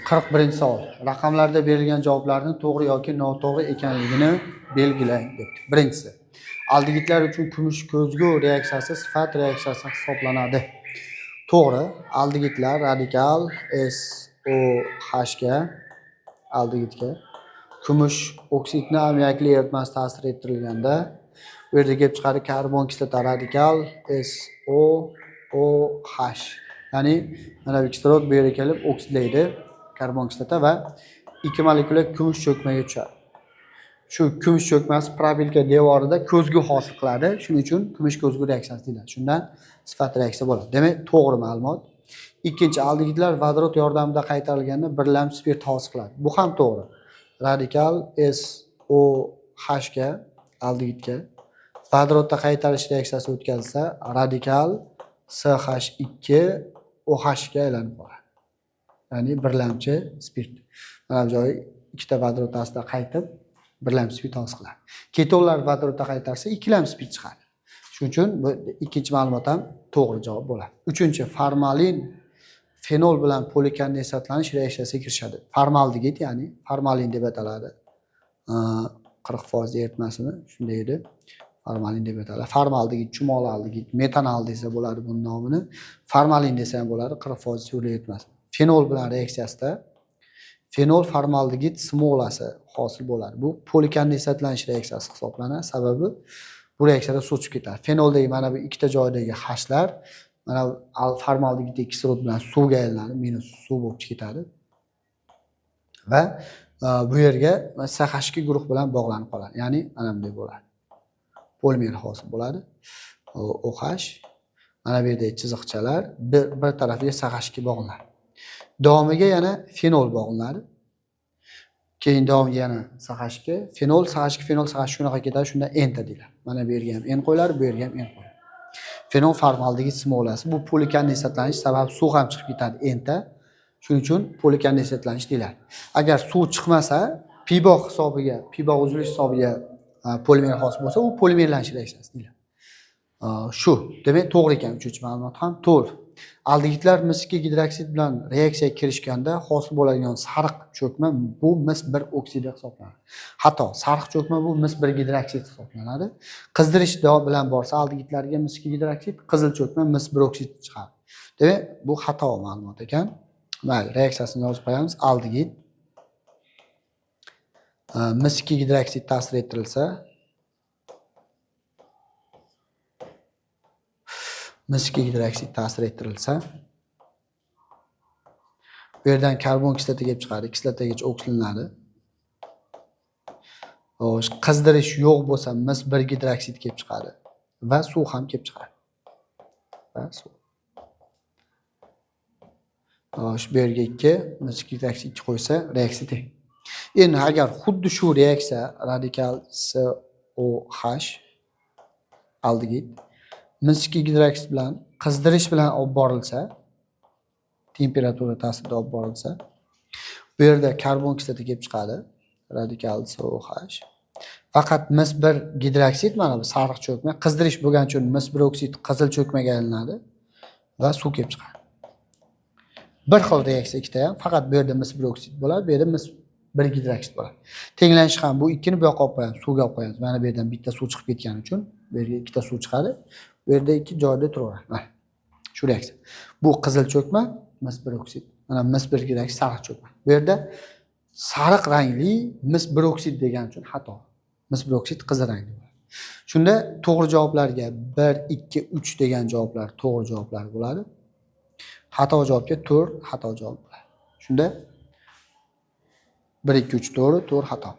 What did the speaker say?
41-savol. Raqamlarda berilgan javoblarning to'g'ri yoki noto'g'ri ekanligini belgilang debdi. Birinchisi. Aldigitlar uchun kumush ko'zgu reaksiyasi sifat reaksiyasi hisoblanadi. To'g'ri. Aldigitlar radikal SOH ga aldigitga kumush oksidni ammiakli eritmasi ta'sir ettirilganda bu yerda kelib chiqadi karbon kislota radikal SOOH. Ya'ni mana bu kislorod bu yerga kelib oksidlaydi karbon kislota va 2 molekula kumush cho'kmaga tushadi. Shu kumush cho'kmasi probelka devorida ko'zgu hosil qiladi. Shuning uchun kumush ko'zgu reaksiyasi deyiladi. Shundan sifat reaksiya bo'ladi. Demak, to'g'ri ma'lumot. Ikkinchi, aldigitlar vodorod yordamida qaytarilganda birlamchi spirt hosil qiladi. Bu ham to'g'ri. Radikal SOH ga aldigitga vodorodda qaytarish reaksiyasi o'tkazilsa, radikal CH2 OH ga aylanib qoladi. Ya'ni birlamchi spirt. Mana bu joyi ikkita vodorod aslida qaytib birlamchi spirt hosil qiladi. Ketonlar vodorodda qaytarsa ikkilamchi spirt chiqadi. Shuning uchun bu ikkinchi ma'lumot ham to'g'ri javob bo'ladi. Uchinchi, formalin fenol bilan polikondensatlanish reaksiyasiga kirishadi. Formaldegid, ya'ni formalin deb ataladi. 40% eritmasini shunday edi. Formalin deb ataladi. Formaldegid, chumolaldegid, metanol desa bo'ladi buning nomini. Formalin desa ham bo'ladi, 40% suvli eritmasi. Fenol bilan reaksiyasida fenol formaldegid smolasi hosil bo'ladi. Bu polikondensatlanish reaksiyasi hisoblanadi. Sababi bu reaksiyada suv chiqib ketadi. Fenoldagi mana bu ikkita joydagi H'lar mana formaldegiddagi kislorod bilan suvga aylanadi, minus suv bo'lib ketadi. Va bu yerga CH2 guruh bilan bog'lanib qoladi. Ya'ni mana bunday bo'ladi. Polimer hosil bo'ladi. OH mana bu yerdagi chiziqchalar bir tarafiga CH2 bog'lanadi. Davomiga yana fenol bog'lanadi. Keyin davomiga yana CH2, fenol, CH2, fenol, CH2 shunaqa ketadi, shunda enta deyiladi. Mana bu yerga ham N qo'yiladi, bu yerga ham N qo'yiladi. Fenol formaldegid smolasi bu polikondensatlanish sababi suv ham chiqib ketadi enta. Shuning uchun polikondensatlanish deyiladi. Agar suv chiqmasa, pibog hisobiga, pibog uzilish hisobiga polimer hosil bo'lsa, u polimerlanish reaksiyasi deyiladi. Shu, demak to'g'ri ekan, uchinchi ma'lumot ham to'g'ri. Aldigitlar mis2 gidroksid bilan reaksiyaga kirishganda hosil bo'ladigan sariq cho'kma bu mis1 oksidi hisoblanadi. Xato, sariq cho'kma bu mis1 gidroksid hisoblanadi. Qizdirish bilan borsa aldigitlarga mis2 gidroksid, qizil cho'kma mis1 oksid chiqadi. Demak, bu xato ma'lumot ekan. Mayli, reaksiyasini yozib qo'yamiz. Aldigit mis2 gidroksid ta'sir ettirilsa, mis2 gidroksid ta'sir ettirilsa, bu yerdan karbon kislota kelib chiqadi, kislotagacha oksidlanadi. Xo'sh, qizdirish yo'q bo'lsa, mis1 gidroksid kelib chiqadi va suv ham kelib chiqadi. Va suv. Xo'sh, bu yerga 2 mis2 gidroksid qo'ysa, reaksiya teng. Endi agar xuddi shu reaksiya radikal COH aldigid mis2 gidroksid bilan qizdirish bilan olib borilsa, temperatura ta'sirida olib borilsa, bu yerda karbon kislota kelib chiqadi, radikal COH. Faqat mis1 gidroksid mana bu sariq cho'kma qizdirish bo'lgani uchun mis1 oksid qizil cho'kmaga aylanadi va suv kelib chiqadi. Bir xil reaksiya ikkita ham, faqat bu yerda mis1 oksid bo'ladi, bu yerda mis1 gidroksid bo'ladi. Tenglanish ham bu ikkini bu yoqqa olib qo'yamiz, suvga olib qo'yamiz. Mana bu yerdan bitta suv chiqib ketgani uchun bu yerga ikkita suv chiqadi. Bu yerda ikki joyda turaveradi. Mana shu reaksiya. Bu qizil cho'kma, mis1 oksid. Mana mis1 gidroksid sariq cho'kma. Bu yerda sariq rangli mis1 oksid degan uchun xato. Mis1 oksid qizil rangli bo'ladi. Shunda to'g'ri javoblarga 1, 2, 3 degan javoblar to'g'ri javoblar bo'ladi. Xato javobga 4 xato javob bo'ladi. Shunda 1, 2, 3 to'g'ri, 4 xato.